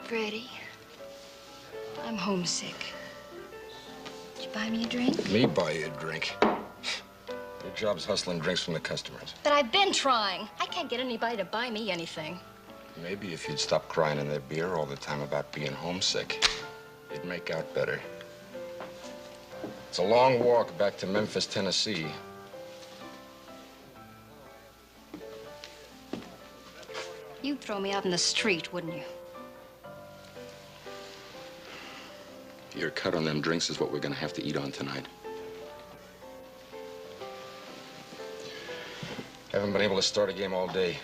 Freddie, I'm homesick. Did you buy me a drink? Me buy you a drink? Your job's hustling drinks from the customers. But I've been trying. I can't get anybody to buy me anything. Maybe if you'd stop crying in their beer all the time about being homesick, you'd make out better. It's a long walk back to Memphis, Tennessee. You'd throw me out in the street, wouldn't you? Your cut on them drinks is what we're gonna have to eat on tonight. Haven't been able to start a game all day.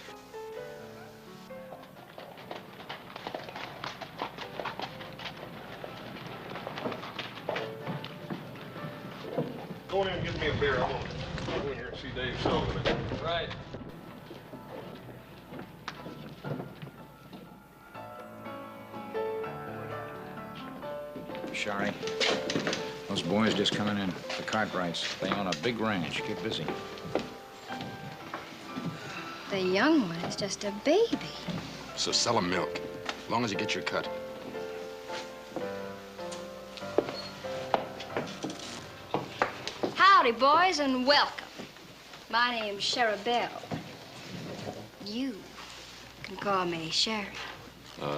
Go in and get me a beer. I'm gonna go in here and see Dave Sullivan. Right. Shari, those boys just coming in. The Cartwrights. They own a big ranch. Get busy. The young one is just a baby. So sell him milk, as long as you get your cut. Howdy, boys, and welcome. My name's Sherry Bell. You can call me Sherry.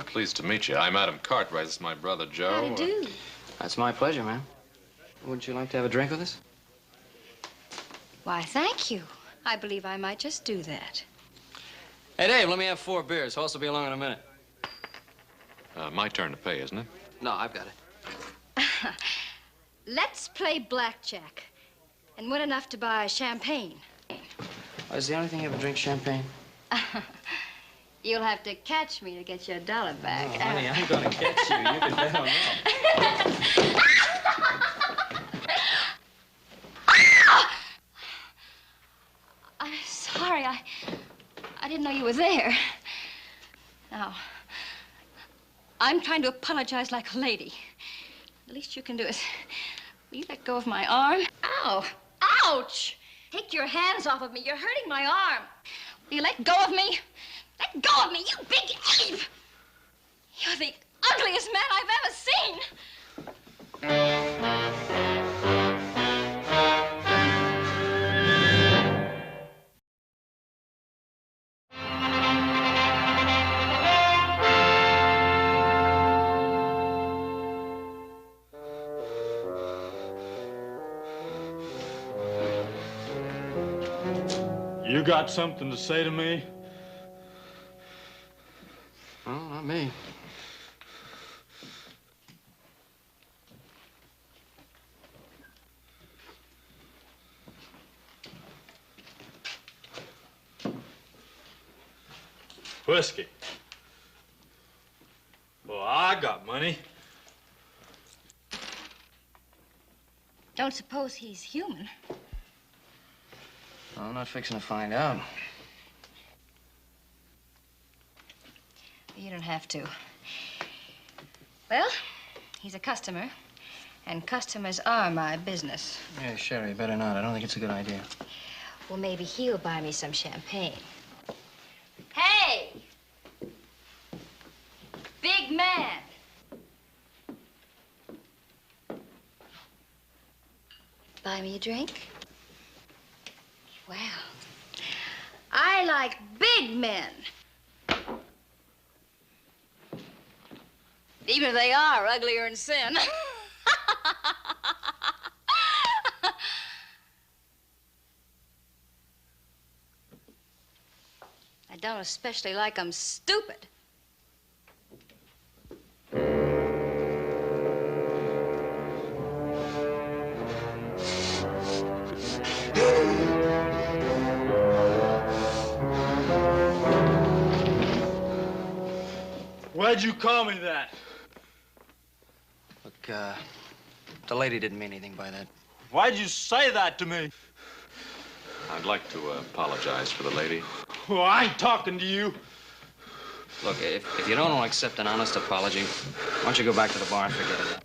Pleased to meet you. I'm Adam Cartwright. This is my brother, Joe. Howdy do. That's my pleasure, ma'am. Wouldn't you like to have a drink with us? Why, thank you. I believe I might just do that. Hey, Dave, let me have 4 beers. Horse will be along in a minute. My turn to pay, isn't it? No, I've got it. Let's play blackjack and win enough to buy champagne. Oh, is the only thing you ever drink champagne? You'll have to catch me to get your $1 back. Oh, honey, I'm gonna catch you. You can bet on that. I'm sorry. I didn't know you were there. Now, I'm trying to apologize like a lady. The least you can do is, will you let go of my arm? Ow! Ouch! Take your hands off of me. You're hurting my arm. Will you let go of me? Let go of me, you big ape! You're the ugliest man I've ever seen. You got something to say to me? Oh, not me. Whiskey. Well, I got money. Don't suppose he's human. I'm not fixing to find out. You don't have to. Well, he's a customer, and customers are my business. Yeah, Sherry, better not. I don't think it's a good idea. Well, maybe he'll buy me some champagne. Hey! Big man! Buy me a drink? Well, I like big men. Even if they are uglier in sin. I don't especially like them stupid. Why'd you call me that? Look, the lady didn't mean anything by that. Why'd you say that to me? I'd like to apologize for the lady. Well, I ain't talking to you. Look, if you don't want to accept an honest apology, why don't you go back to the bar and forget it?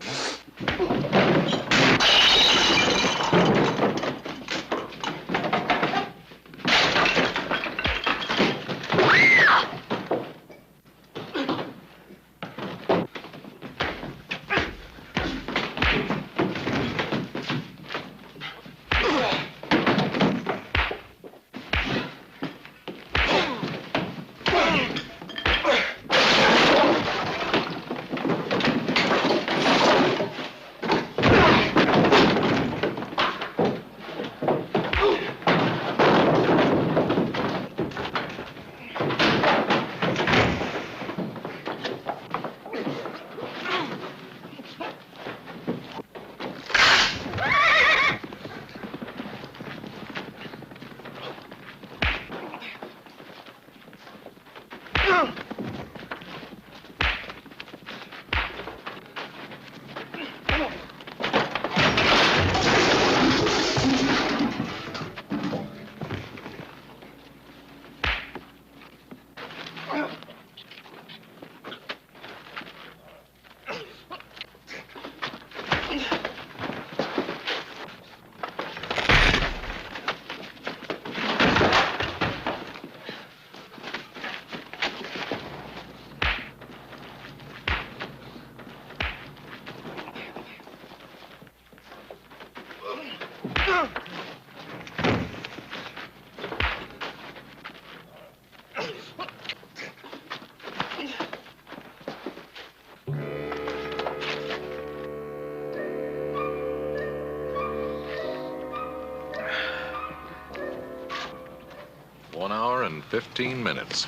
in 15 minutes.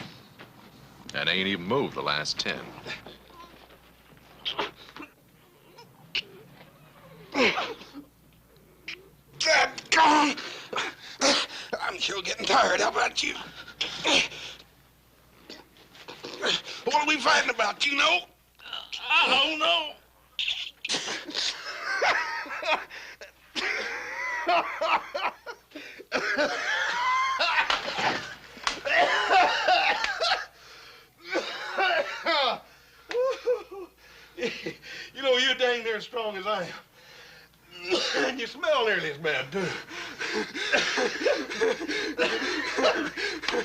And ain't even moved the last 10. Dadgone! I'm sure getting tired. How about you? What are we fighting about, you know? I don't know. You know, you're dang near as strong as I am. And you smell nearly as bad, too.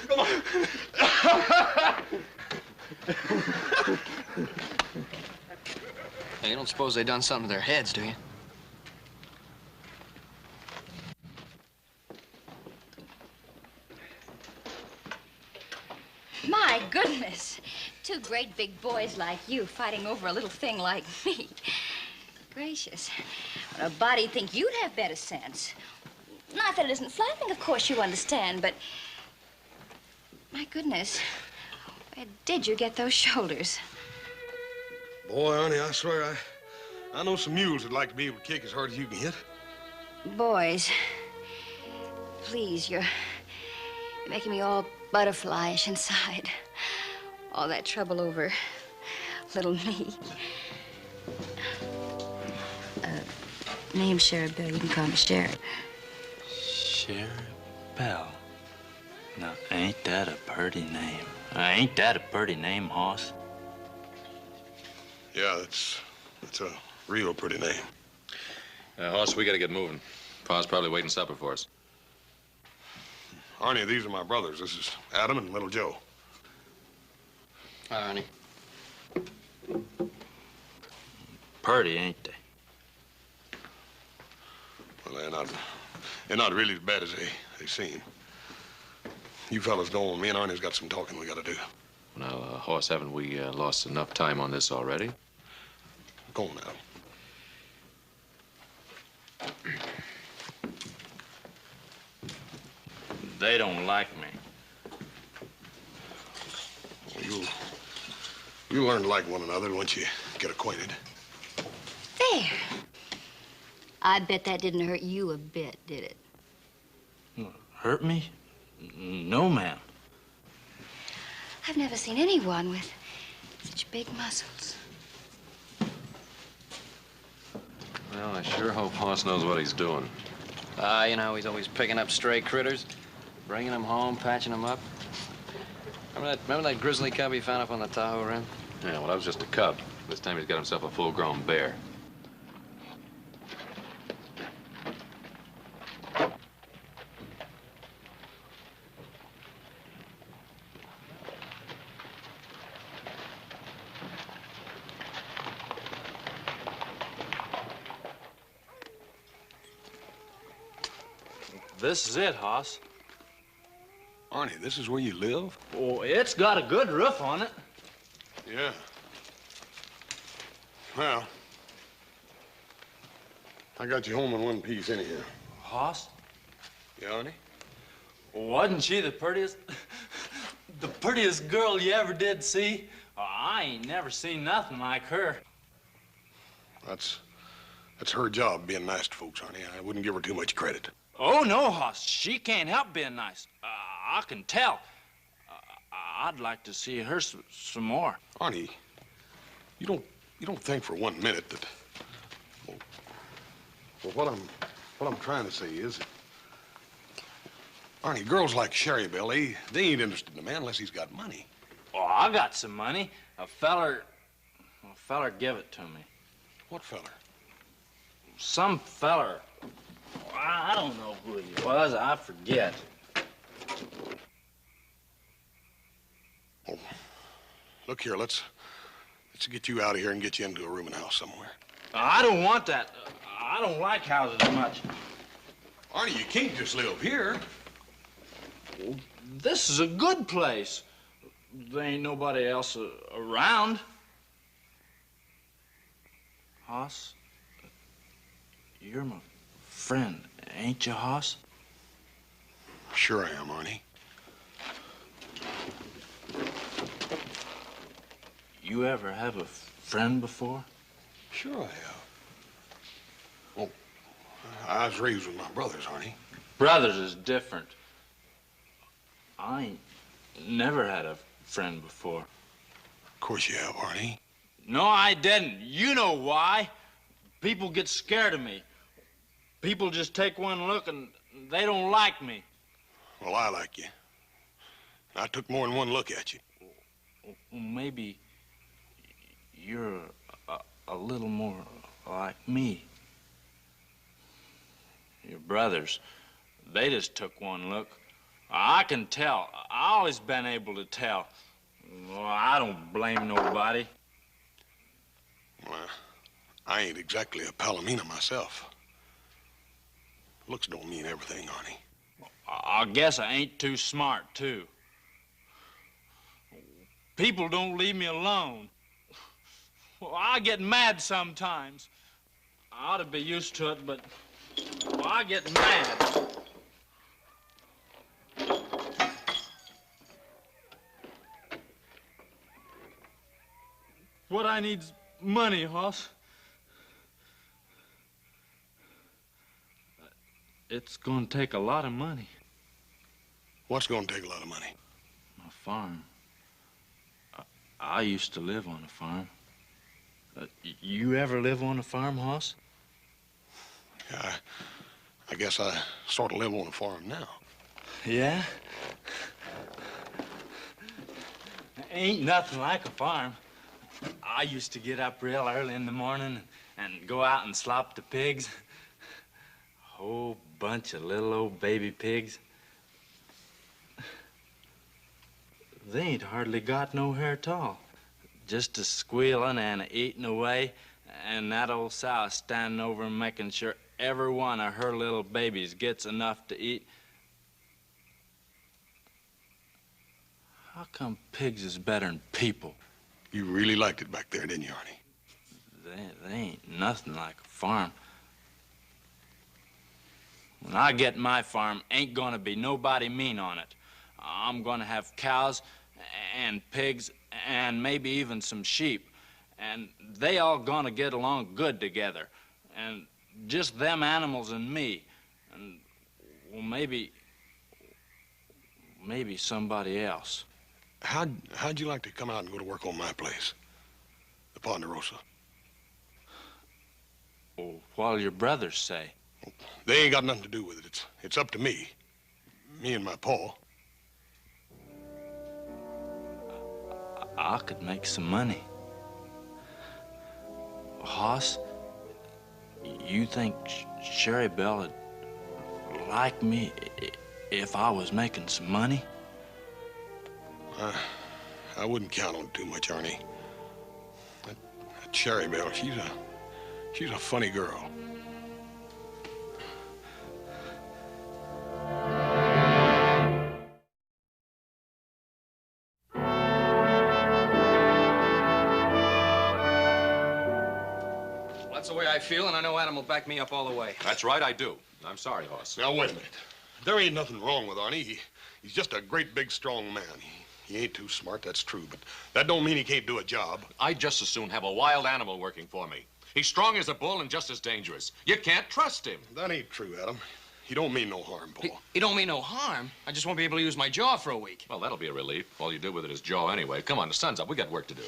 Come on. Hey, you don't suppose they done something to their heads, do you? My goodness. Two great big boys like you fighting over a little thing like me. Gracious. When a body'd think you'd have better sense. Not that it isn't flattering, of course you understand, but... My goodness. Where did you get those shoulders? Boy, honey, I swear, I know some mules that'd like to be able to kick as hard as you can hit. Boys, please, you're making me all butterflyish inside. All that trouble over little me. Name's Sherry Bell. You can call me Sherry. Sherry Bell. Now, ain't that a pretty name? Ain't that a pretty name, Hoss? Yeah, that's a real pretty name. Hoss, we gotta get moving. Pa's probably waiting supper for us. Arnie, these are my brothers. This is Adam and little Joe. Hi, honey. Pretty, ain't they? Well, they're not really as bad as they seem. You fellas go on. Me and Arnie's got some talking we gotta do. Now, Hoss, haven't we lost enough time on this already? Go on, Adam. They don't like me. You'll learn to like one another once you get acquainted. There. I bet that didn't hurt you a bit, did it? Hurt me? No, ma'am. I've never seen anyone with such big muscles. Well, I sure hope Hoss knows what he's doing. You know, he's always picking up stray critters, bringing them home, patching them up. Remember that grizzly cub he found up on the Tahoe Rim? Yeah, well, that was just a cub. This time he's got himself a full-grown bear. This is it, Hoss. Arnie, this is where you live? Oh, it's got a good roof on it. Yeah. Well, I got you home in one piece anyhow. Hoss, Yeah, Arnie? wasn't she the prettiest, the prettiest girl you ever did see? Oh, I ain't never seen nothing like her. That's her job, being nice to folks, Arnie. I wouldn't give her too much credit. Oh, no, Hoss. She can't help being nice. I can tell. I'd like to see her some more. Arnie, you don't think for 1 minute that... Well, what I'm trying to say is... Arnie, girls like Sherry Bell, they ain't interested in a man unless he's got money. Oh, I got some money. A feller give it to me. What feller? Some feller. I don't know who he was. I forget. Oh, look here, let's get you out of here and get you into a rooming house somewhere. I don't want that. I don't like houses much. Arnie, you can't just live here. This is a good place. There ain't nobody else around. Hoss, you're my friend, ain't you, Hoss? Sure I am, Arnie. You ever have a friend before? Sure I have. Well, I was raised with my brothers, Arnie. Brothers is different. I ain't never had a friend before. Of course you have, Arnie. No, I didn't. You know why. People get scared of me. People just take one look and they don't like me. Well, I like you. I took more than one look at you. Well, maybe you're a little more like me. Your brothers, they just took one look. I can tell. I always been able to tell. Well, I don't blame nobody. Well, I ain't exactly a Palomino myself. Looks don't mean everything, Arnie. I guess I ain't too smart, too. People don't leave me alone. Well, I get mad sometimes. I ought to be used to it, but well, I get mad. What I need's money, Hoss. It's gonna take a lot of money. What's gonna take a lot of money? My farm. I used to live on a farm. You ever live on a farm, Hoss? Yeah, I guess I sort of live on a farm now. Yeah? Ain't nothing like a farm. I used to get up real early in the morning and go out and slop the pigs. A whole bunch of little old baby pigs. They ain't hardly got no hair at all. Just a squealing and a eating away, and that old sow standing over and making sure every one of her little babies gets enough to eat. How come pigs is better than people? You really liked it back there, didn't you, Arnie? They ain't nothing like a farm. When I get my farm, ain't gonna be nobody mean on it. I'm gonna have cows and pigs and maybe even some sheep. And they all gonna get along good together. And just them animals and me. And, well, maybe somebody else. How'd you like to come out and go to work on my place, the Ponderosa? Well, what'll your brothers say? They ain't got nothing to do with it. It's up to me and my pa. I could make some money. Hoss, you think Sherry Belle would like me if I was making some money? I wouldn't count on too much, Arnie. That Sherry Belle, she's a funny girl. That's the way I feel, and I know Adam will back me up all the way. That's right, I do. I'm sorry, Hoss. Now, wait a minute. There ain't nothing wrong with Arnie. He's just a great, big, strong man. He ain't too smart, that's true, but that don't mean he can't do a job. I'd just as soon have a wild animal working for me. He's strong as a bull and just as dangerous. You can't trust him. That ain't true, Adam. He don't mean no harm, Pa. He don't mean no harm. I just won't be able to use my jaw for a week. Well, that'll be a relief. All you do with it is jaw anyway. Come on, the sun's up. We got work to do.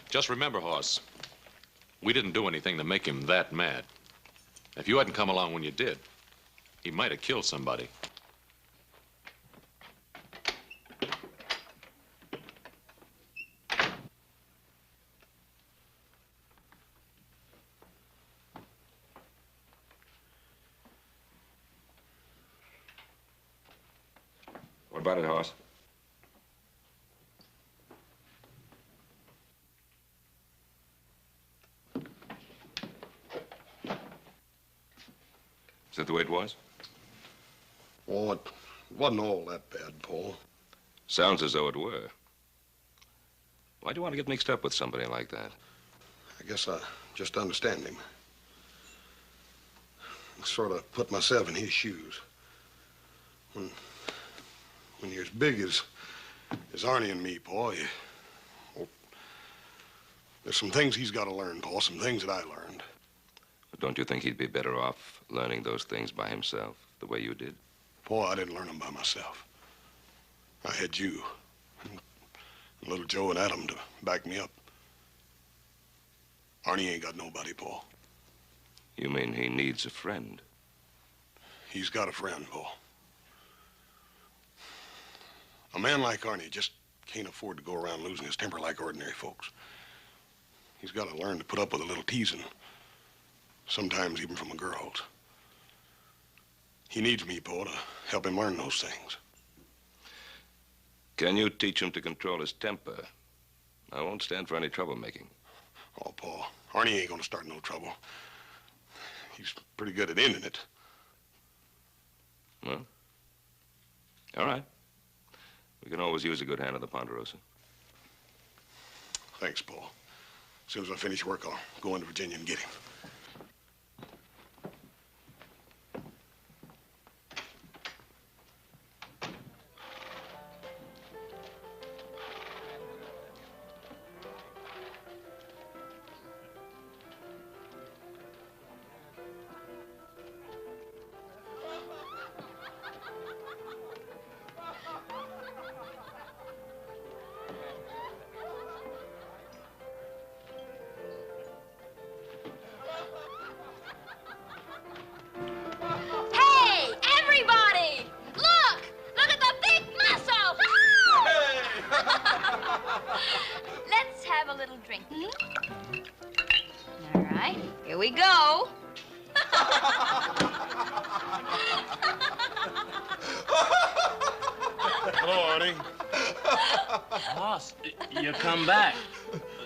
Just remember, Hoss, we didn't do anything to make him that mad. If you hadn't come along when you did, he might have killed somebody. What about it, Hoss? Is that the way it was? Oh, it wasn't all that bad, Pa. Sounds as though it were. Why do you want to get mixed up with somebody like that? I guess I just understand him. sort of put myself in his shoes. When you're as big as Arnie and me, Paul, well, there's some things he's got to learn, Paul, some things that I learned. Don't you think he'd be better off learning those things by himself, the way you did? Paul, I didn't learn them by myself. I had you, and little Joe and Adam to back me up. Arnie ain't got nobody, Paul. You mean he needs a friend? He's got a friend, Paul. A man like Arnie just can't afford to go around losing his temper like ordinary folks. He's got to learn to put up with a little teasing, sometimes even from the girls. He needs me, Paul, to help him learn those things. Can you teach him to control his temper? I won't stand for any troublemaking. Oh, Paul, Arnie ain't gonna start no trouble. He's pretty good at ending it. Well, all right. We can always use a good hand at the Ponderosa. Thanks, Paul. As soon as I finish work, I'll go into Virginia and get him.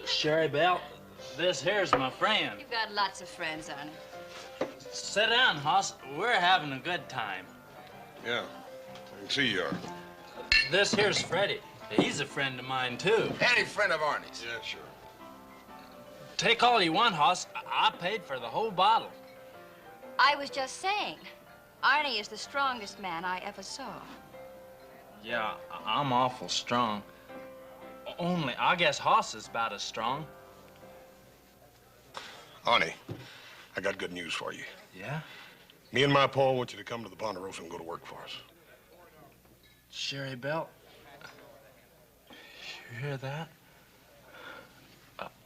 Sherry Belle, this here's my friend. You've got lots of friends, Arnie. Sit down, Hoss. We're having a good time. Yeah, I can see you are. This here's Freddie. He's a friend of mine, too. Any friend of Arnie's? Yeah, sure. Take all you want, Hoss. I paid for the whole bottle. I was just saying, Arnie is the strongest man I ever saw. Yeah, I'm awful strong. Only, I guess Hoss is about as strong. Arnie, I got good news for you. Yeah? Me and my Paul want you to come to the Ponderosa and go to work for us. Sherry Belle, you hear that?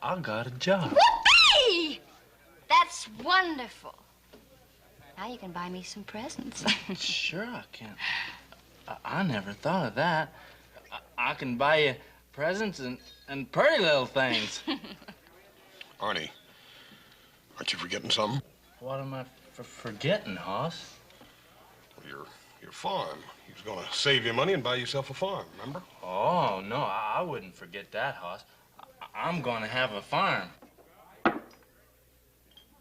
I got a job. Whoopee! That's wonderful. Now you can buy me some presents. Sure I can. I never thought of that. I can buy you presents and pretty little things. Arnie, aren't you forgetting something? What am I forgetting, Hoss? Well, your farm. He was gonna save you money and buy yourself a farm, remember? Oh, no, I wouldn't forget that, Hoss. I'm gonna have a farm.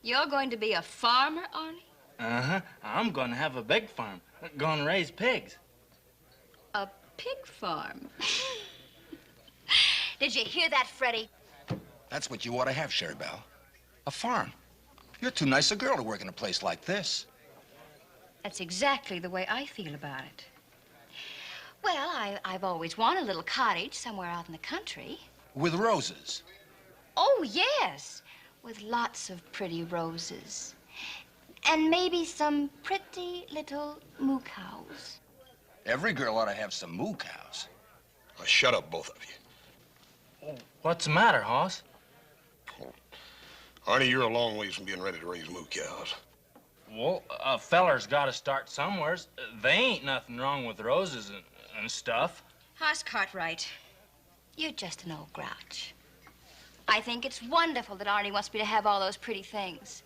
You're going to be a farmer, Arnie? Uh-huh. I'm gonna have a big farm. Gonna raise pigs. A pig farm? Did you hear that, Freddie? That's what you ought to have, Sherry Belle. A farm. You're too nice a girl to work in a place like this. That's exactly the way I feel about it. Well, I've always wanted a little cottage somewhere out in the country. With roses. Oh, yes. With lots of pretty roses. And maybe some pretty little moo cows. Every girl ought to have some moo cows. Now, shut up, both of you. What's the matter, Hoss? Arnie, you're a long ways from being ready to raise moo cows. Well, a feller's got to start somewheres. They ain't nothing wrong with roses and stuff. Hoss Cartwright, you're just an old grouch. I think it's wonderful that Arnie wants me to have all those pretty things.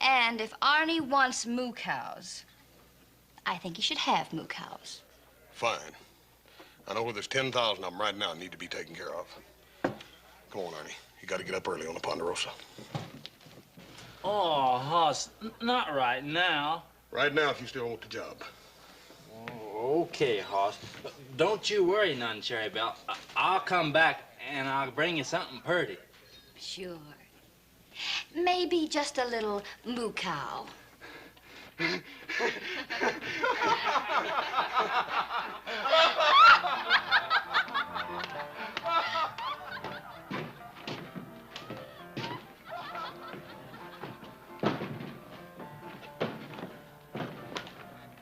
And if Arnie wants moo cows, I think he should have moo cows. Fine. I know where there's 10,000 of them right now that need to be taken care of. Come on, Arnie. You got to get up early on the Ponderosa. Oh, Hoss, not right now. Right now, if you still want the job. Oh, okay, Hoss. Don't you worry none, Sherry Belle. I'll come back and I'll bring you something pretty. Sure. Maybe just a little moo cow.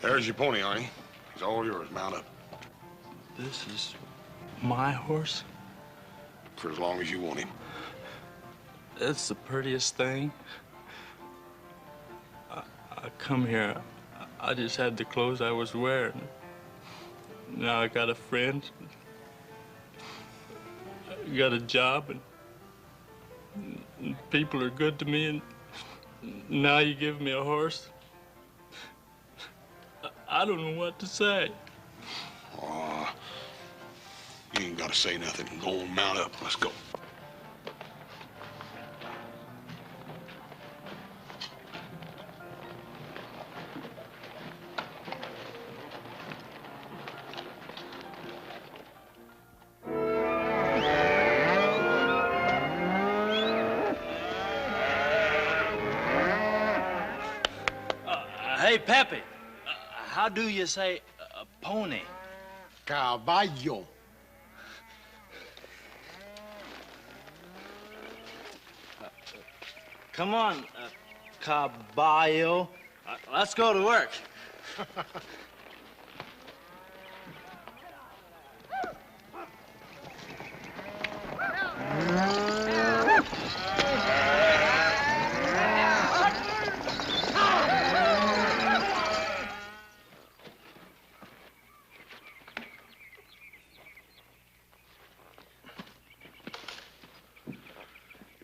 There's your pony, Arnie. He's all yours. Mount up. This is my horse? For as long as you want him. It's the prettiest thing. I come here, I just had the clothes I was wearing. Now I got a friend. I got a job, and people are good to me, and now you give me a horse. I don't know what to say. Aw, you ain't gotta say nothing. Go on, mount up. Let's go. Hey, Pepe, how do you say pony? Caballo. Come on, caballo. Let's go to work.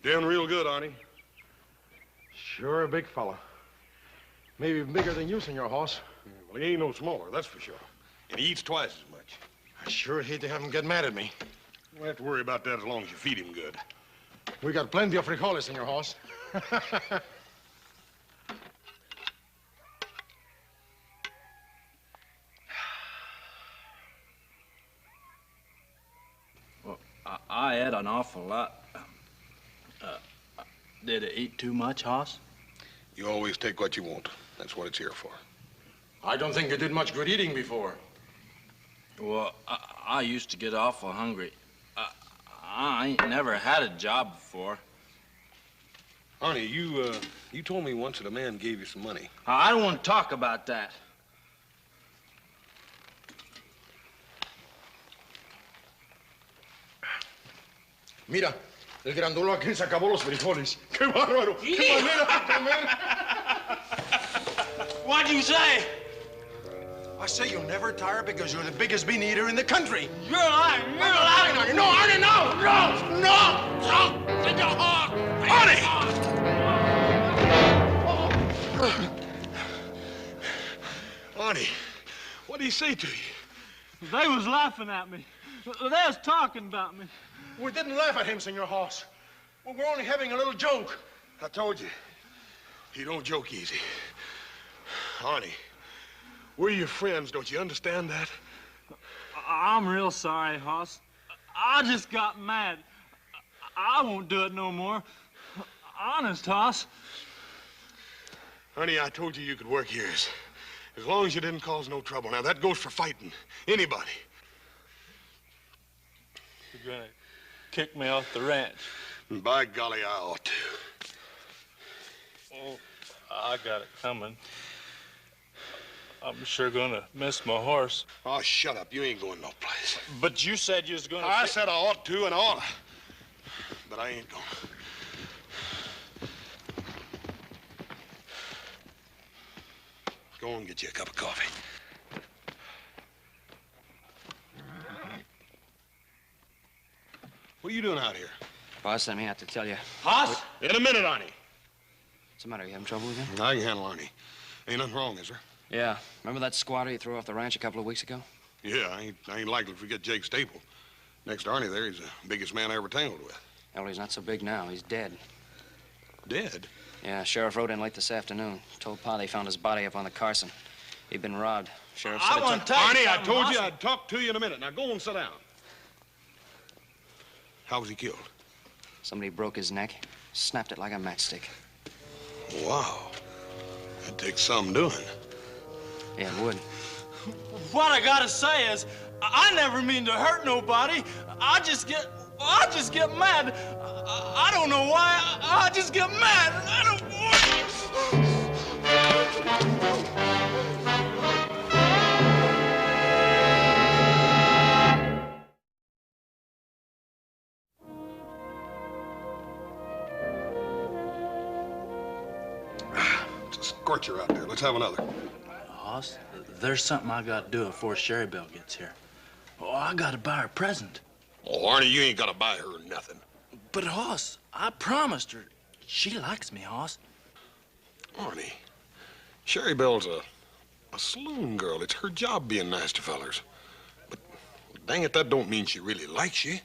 You're doing real good, Arnie. Sure a big fella. Maybe bigger than you, Senor Hoss. Well, he ain't no smaller, that's for sure. And he eats twice as much. I sure hate to have him get mad at me. You don't have to worry about that as long as you feed him good. We got plenty of frijoles, Senor Hoss. Well, I ate an awful lot. Did it eat too much, Hoss? You always take what you want. That's what it's here for. I don't think you did much good eating before. Well, I used to get awful hungry. I ain't never had a job before. Arnie, you told me once that a man gave you some money. I don't want to talk about that. Mira, el grandulo aquel se acabó los frijoles. ¡Qué bárbaro! ¡Qué manera de comer! What'd you say? I say you'll never tire because you're the biggest bean eater in the country. You're lying. You're lying. Arnie, no, Arnie, no! No! No! No! Take your heart! Arnie, what did he say to you? They was laughing at me. They was talking about me. We didn't laugh at him, Senor Hoss. We're only having a little joke. I told you, he don't joke easy. Arnie, we're your friends, don't you understand that? I'm real sorry, Hoss. I just got mad. I won't do it no more. Honest, Hoss. Arnie, I told you you could work here as long as you didn't cause no trouble. Now, that goes for fighting anybody. You're gonna kick me off the ranch. And by golly, I ought to. Oh, I got it coming. I'm sure gonna miss my horse. Oh, shut up. You ain't going no place. But you said you was gonna... I said I ought to and I oughta. But I ain't going. Go and get you a cup of coffee. What are you doing out here? Boss sent me out to tell you. Hoss? In a minute, Arnie. What's the matter? You having trouble again? I can handle Arnie. Ain't nothing wrong, is there? Yeah. Remember that squatter you threw off the ranch a couple of weeks ago? Yeah, I ain't likely to forget Jake Staple. Next to Arnie there, he's the biggest man I ever tangled with. Well, he's not so big now. He's dead. Dead? Yeah, sheriff rode in late this afternoon. Told Pa they found his body up on the Carson. He'd been robbed. Sheriff said I want to tell you Arnie, I something, told you Hoss. I'd talk to you in a minute. Now go and sit down. How was he killed? Somebody broke his neck, snapped it like a matchstick. Wow. It takes some doing. Yeah, it would. What I gotta say is, I never mean to hurt nobody. I just get mad. I don't know why. I just get mad. I don't. It's a scorcher out there. Let's have another. Hoss, there's something I gotta do before Sherry Belle gets here. Oh, I gotta buy her a present. Oh, Arnie, you ain't gotta buy her nothing. But Hoss, I promised her. She likes me, Hoss. Arnie, Sherry Belle's a saloon girl. It's her job being nice to fellers. But dang it, that don't mean she really likes you.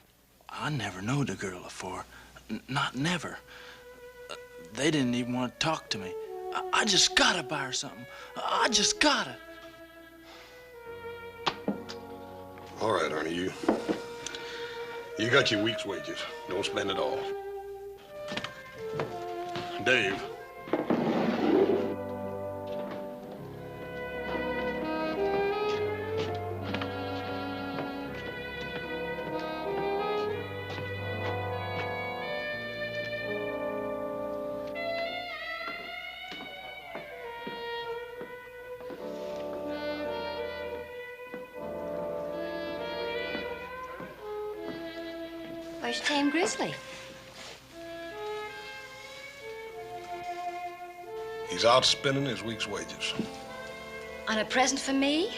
I never knowed a girl before. Not never. They didn't even want to talk to me. I just gotta buy her something. I just gotta. All right, Arnie, you got your week's wages. Don't spend it all. Dave. Where's Tame Grizzly? He's out spending his week's wages. On a present for me?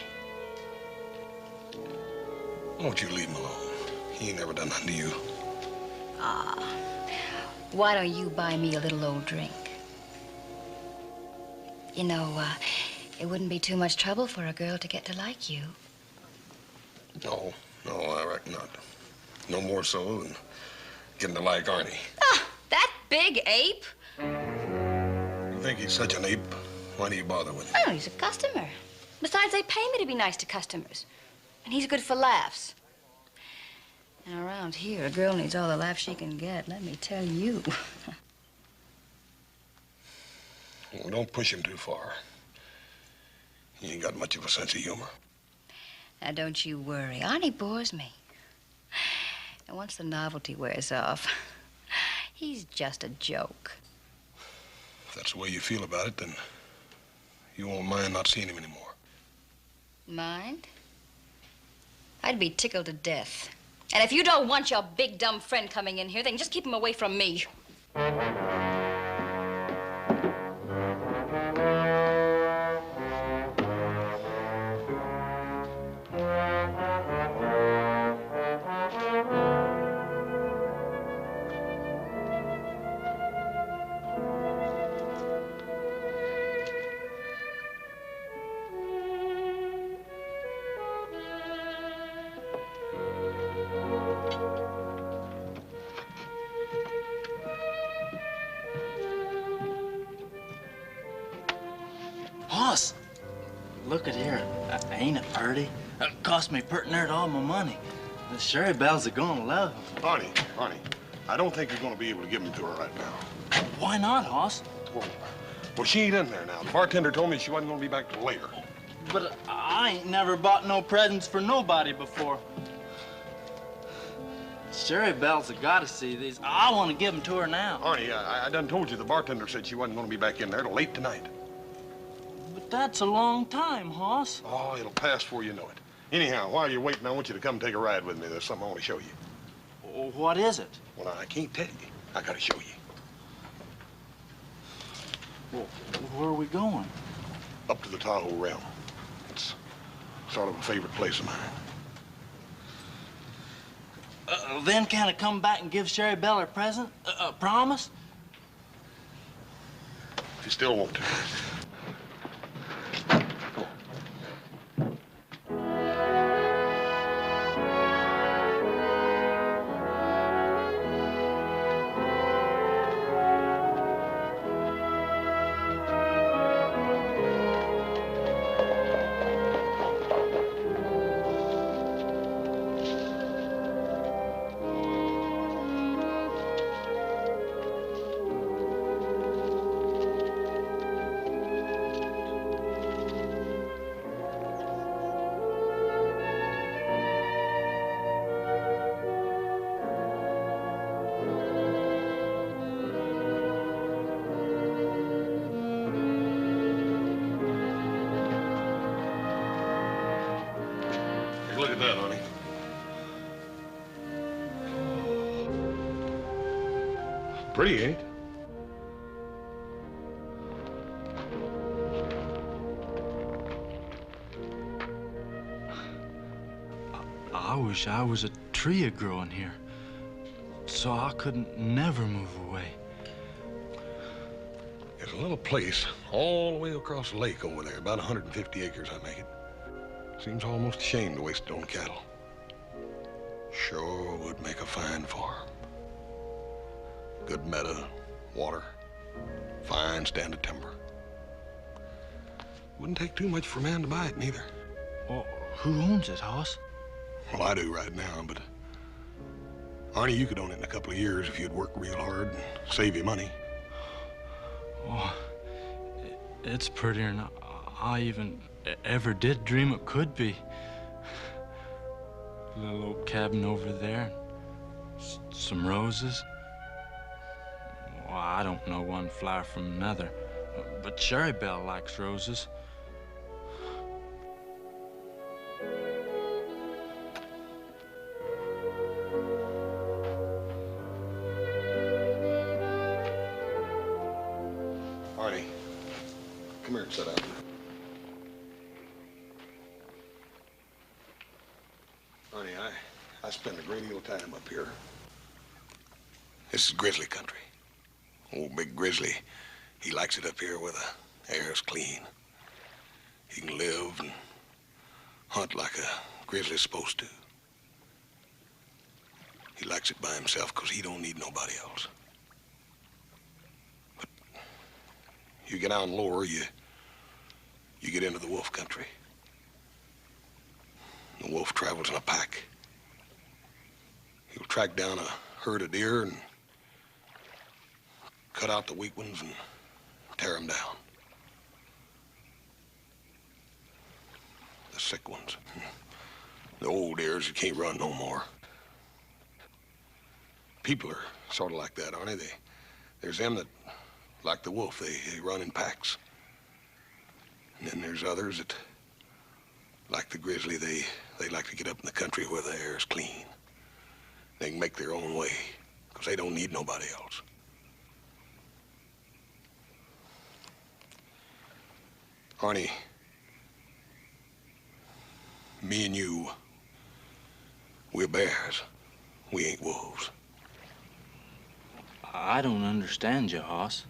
Won't you leave him alone? He ain't never done nothing to you. Ah, why don't you buy me a little old drink? You know, it wouldn't be too much trouble for a girl to get to like you. No, I reckon not. No more so than getting to like Arnie. Ah, that big ape? You think he's such an ape? Why do you bother with him? Oh, he's a customer. Besides, they pay me to be nice to customers. And he's good for laughs. And around here, a girl needs all the laughs she can get, let me tell you. Well, don't push him too far. He ain't got much of a sense of humor. Now, don't you worry. Arnie bores me. And once the novelty wears off, he's just a joke. If that's the way you feel about it, then you won't mind not seeing him anymore. Mind? I'd be tickled to death. And if you don't want your big, dumb friend coming in here, then just keep him away from me. Hoss, look at here. Ain't it pretty? It cost me pretty near all my money. The Sherry Belle's are gonna love him. Arnie, I don't think you're gonna be able to give him to her right now. Why not, Hoss? Well, she ain't in there now. The bartender told me she wasn't gonna be back till later. But I ain't never bought no presents for nobody before. Sherry Belle's have gotta see these. I want to give them to her now. Arnie, I done told you the bartender said she wasn't gonna be back in there till late tonight. But that's a long time, Hoss. Oh, it'll pass before you know it. Anyhow, while you're waiting, I want you to come take a ride with me. There's something I want to show you. What is it? Well, I can't tell you. I gotta show you. Well, where are we going? Up to the Tahoe Realm. It's sort of a favorite place of mine. Then can I come back and give Sherry Belle her present? Promise? If you still want to. Take a look at that, honey. Pretty, ain't it? I wish I was a tree growing here, so I couldn't never move away. There's a little place all the way across the lake over there, about 150 acres, I make it. Seems almost a shame to waste it on cattle. Sure would make a fine farm. Good meadow, water, fine stand of timber. Wouldn't take too much for a man to buy it, neither. Well, who owns it, Hoss? Well, I do right now, but Arnie, you could own it in a couple of years if you'd work real hard and save your money. Oh, it's prettier than I even ever did dream it could be. Little old cabin over there, some roses. Well, I don't know one flower from another, but Cherry Belle likes roses. Arnie, come here and sit down. Arnie, I spend a great deal of time up here. This is grizzly country. Old Big Grizzly, he likes it up here where the air's clean. He can live and hunt like a grizzly's supposed to. He likes it by himself because he don't need nobody else. But you get out lower, you get into the wolf country. The wolf travels in a pack. He'll track down a herd of deer and cut out the weak ones and tear them down. The sick ones. The old deers that can't run no more. People are sort of like that, aren't they? There's them that, like the wolf, they run in packs. And then there's others that, like the grizzly, they like to get up in the country where the air is clean. They can make their own way, because they don't need nobody else. Arnie, me and you, we're bears. We ain't wolves. I don't understand you, Hoss.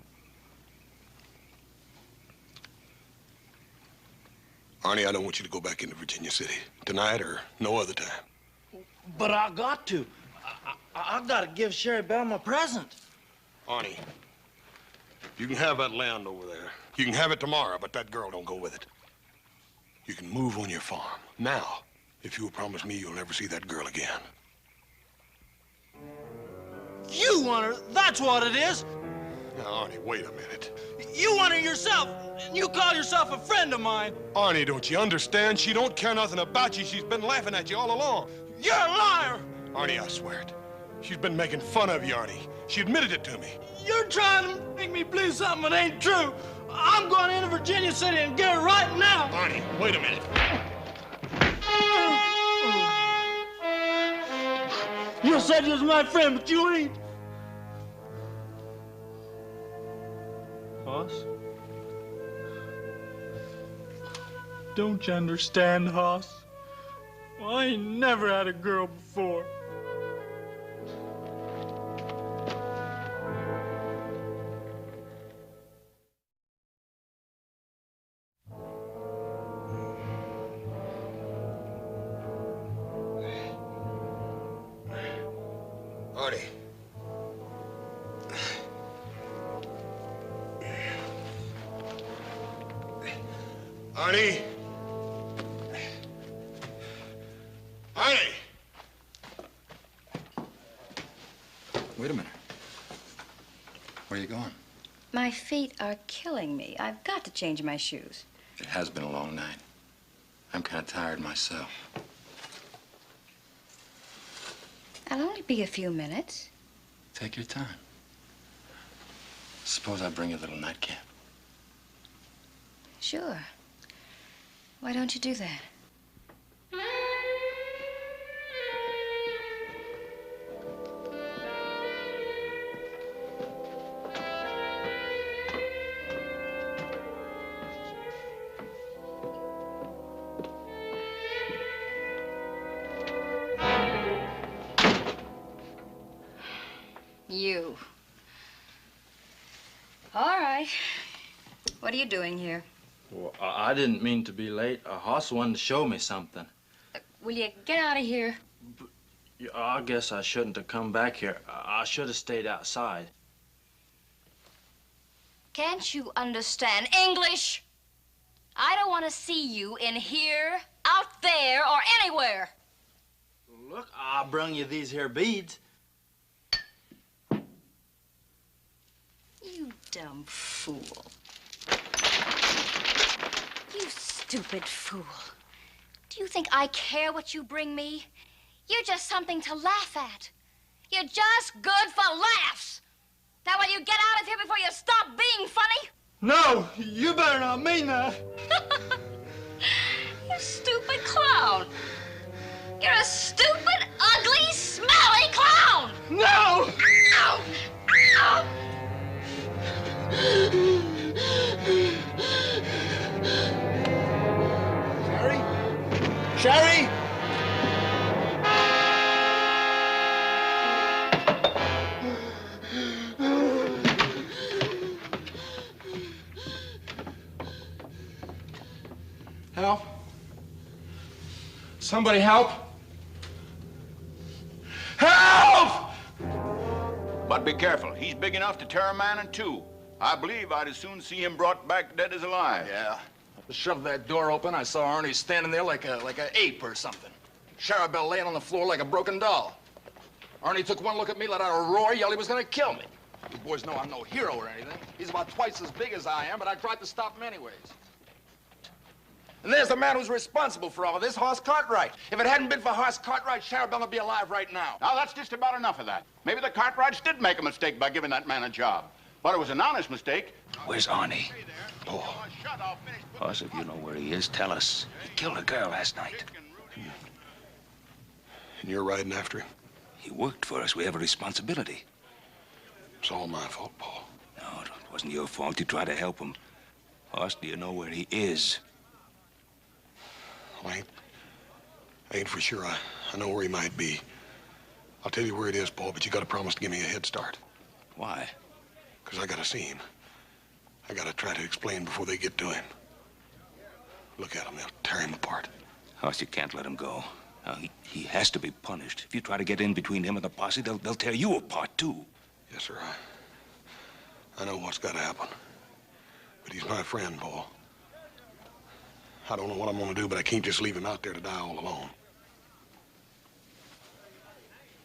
Arnie, I don't want you to go back into Virginia City tonight or no other time. But I got to. I gotta give Sherry Belle my present. Arnie, you can have that land over there. You can have it tomorrow, but that girl don't go with it. You can move on your farm. Now, if you'll promise me you'll never see that girl again. You want her, that's what it is. Now, Arnie, wait a minute. You want her yourself, and you call yourself a friend of mine. Arnie, don't you understand? She don't care nothing about you. She's been laughing at you all along. You're a liar. Arnie, I swear it. She's been making fun of you, Arnie. She admitted it to me. You're trying to make me believe something that ain't true. I'm going into Virginia City and get her right now. Arnie, wait a minute. You said you was my friend, but you ain't. Hoss? Don't you understand, Hoss? Well, I ain't never had a girl before. Arnie. Arnie. Arnie. Wait a minute. Where are you going? My feet are killing me. I've got to change my shoes. It has been a long night. I'm kind of tired myself. I'll only be a few minutes. Take your time. Suppose I bring you a little nightcap. Sure. Why don't you do that? You. All right. What are you doing here? Well, I didn't mean to be late. Hoss wanted to show me something. Will you get out of here? Yeah, I guess I shouldn't have come back here. I should have stayed outside. Can't you understand English? I don't want to see you in here, out there, or anywhere. Look, I brung you these here beads. You dumb fool. You stupid fool. Do you think I care what you bring me? You're just something to laugh at. You're just good for laughs. Now will you get out of here before you stop being funny? No, you better not mean that. You stupid clown. You're a stupid, ugly, smelly clown. No! Ow! Ow! Sherry? Sherry? Help? Somebody help? Help! But be careful. He's big enough to tear a man in two. I believe I'd as soon see him brought back dead as alive. Yeah. I shoved that door open. I saw Arnie standing there like a ape or something. Charabelle laying on the floor like a broken doll. Arnie took one look at me, let out a roar, yelled he was gonna kill me. You boys know I'm no hero or anything. He's about twice as big as I am, but I tried to stop him anyways. And there's the man who's responsible for all of this, Hoss Cartwright. If it hadn't been for Hoss Cartwright, Charabelle would be alive right now. Now, that's just about enough of that. Maybe the Cartwrights did make a mistake by giving that man a job. But it was an honest mistake. Where's Arnie? Oh. Hoss, if you know where he is, tell us. He killed a girl last night. And you're riding after him? He worked for us. We have a responsibility. It's all my fault, Paul. No, it wasn't your fault. You tried to help him. Hoss, do you know where he is? Well, I ain't for sure. I know where he might be. I'll tell you where it is, Paul, but you gotta promise to give me a head start. Why? Because I gotta see him. I gotta try to explain before they get to him. Look at him. They'll tear him apart. Hoss, you can't let him go. Now, he has to be punished. If you try to get in between him and the posse, they'll tear you apart, too. Yes, sir. I know what's gotta happen. But he's my friend, Paul. I don't know what I'm gonna do, but I can't just leave him out there to die all alone.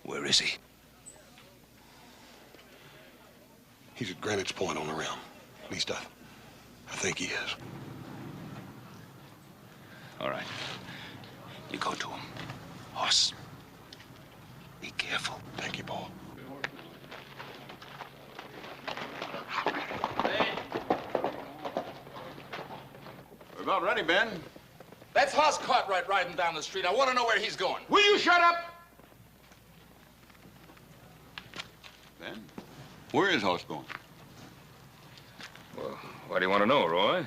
Where is he? He's at Greenwich Point on the rim. At least I think he is. All right. You go to him. Hoss, be careful. Thank you, Paul. We're about ready, Ben. That's Hoss Cartwright riding down the street. I want to know where he's going. Will you shut up? Ben, where is Hoss going? Well, why do you want to know, Roy?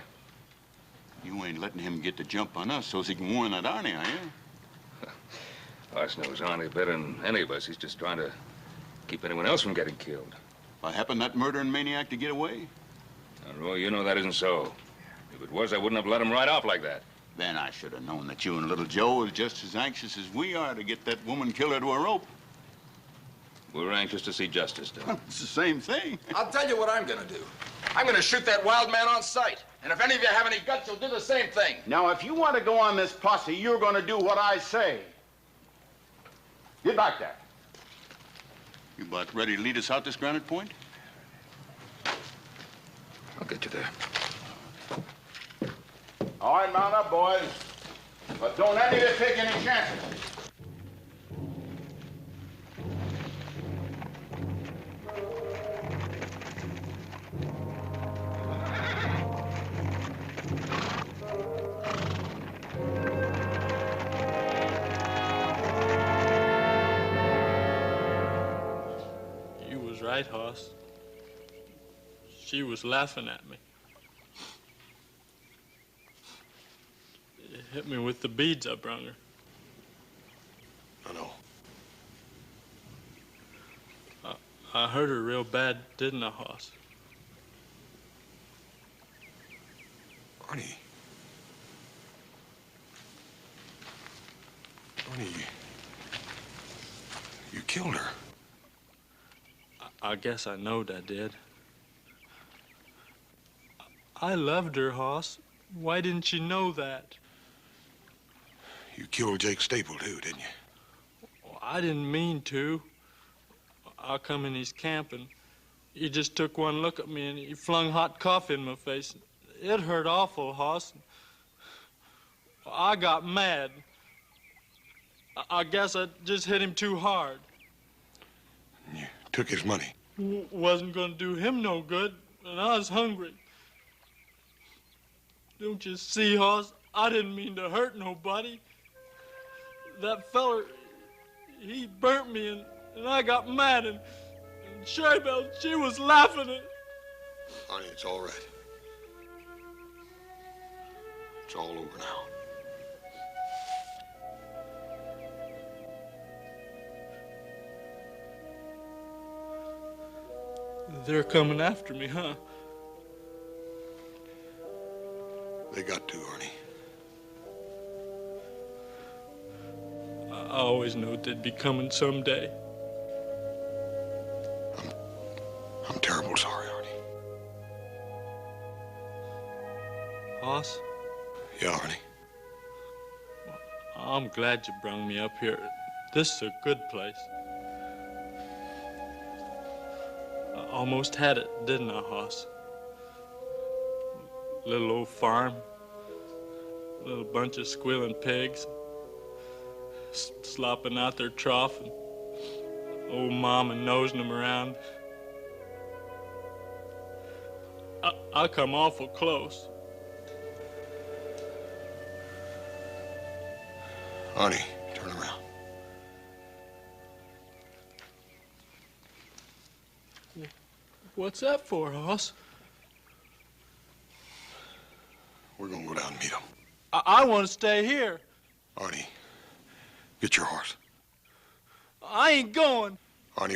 You ain't letting him get the jump on us so he can warn that Arnie, are you? Hoss knows Arnie better than any of us. He's just trying to keep anyone else from getting killed. By happen that murdering maniac to get away? Now, Roy, you know that isn't so. If it was, I wouldn't have let him ride off like that. Then I should have known that you and little Joe is just as anxious as we are to get that woman killer to a rope. We're anxious to see justice done. It's the same thing. I'll tell you what I'm gonna do. I'm gonna shoot that wild man on sight. And if any of you have any guts, you'll do the same thing. Now, if you want to go on this posse, you're gonna do what I say. Get back there. You about ready to lead us out this Granite Point? I'll get you there. All right, mount up, boys. But don't any of you take any chances. You was right, Hoss. She was laughing at me. It hit me with the beads I brung her. I know. I hurt her real bad, didn't I, Hoss? Arnie. Arnie, you killed her. I guess I knowed I did. I loved her, Hoss. Why didn't you know that? You killed Jake Staple, too, didn't you? Well, I didn't mean to. I come in his camp, and he just took one look at me, and he flung hot coffee in my face. It hurt awful, Hoss. I got mad. I guess I just hit him too hard. You took his money. Wasn't gonna do him no good, and I was hungry. Don't you see, Hoss? I didn't mean to hurt nobody. That feller, he burnt me, and I got mad, and Sherry Belle, she was laughing at... Arnie, it's all right. It's all over now. They're coming after me, huh? They got to, Arnie. I always knew they'd be coming someday. I'm terrible sorry, Arnie. Hoss? Yeah, Arnie. I'm glad you brung me up here. This is a good place. I almost had it, didn't I, Hoss? Little old farm, little bunch of squealing pigs, slopping out their trough, and old mama nosing them around. I come awful close. Arnie, turn around. What's that for, Hoss? We're gonna go down and meet him. I want to stay here. Arnie, get your horse. I ain't going. Arnie,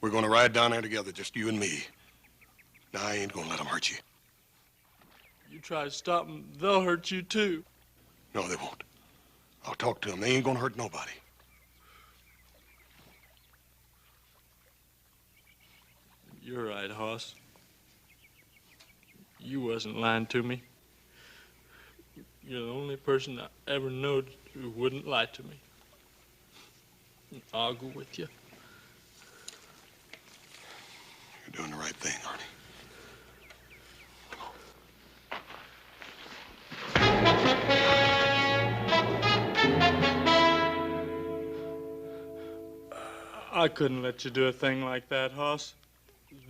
we're gonna ride down there together, just you and me. Now, I ain't gonna let them hurt you. You try to stop them, they'll hurt you too. No, they won't. I'll talk to them. They ain't gonna hurt nobody. You're right, Hoss. You wasn't lying to me. You're the only person I ever knowed who wouldn't lie to me. I'll go with you. You're doing the right thing, Arnie. I couldn't let you do a thing like that, Hoss.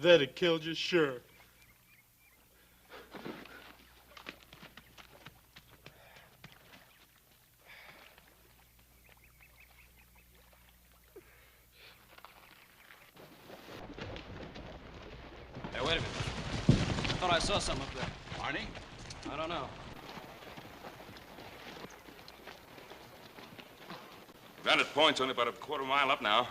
They'd have killed you, sure. Hey, wait a minute. I thought I saw something up there. Arnie? I don't know. Vantage Point's only about a quarter mile up now.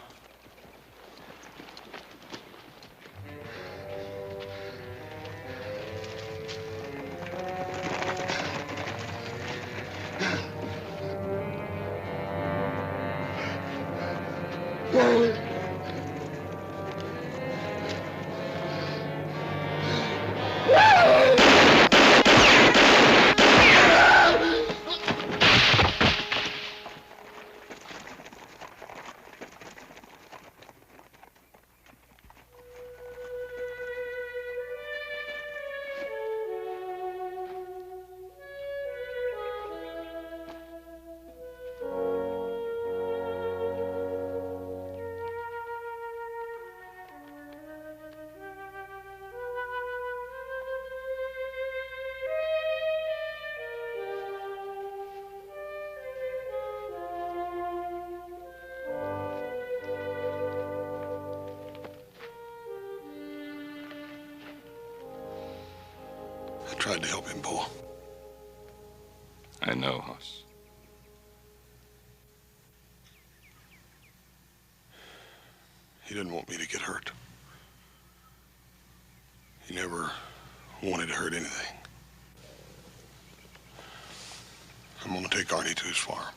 I tried to help him, Bo. I know, Hoss. He didn't want me to get hurt. He never wanted to hurt anything. I'm gonna take Arnie to his farm.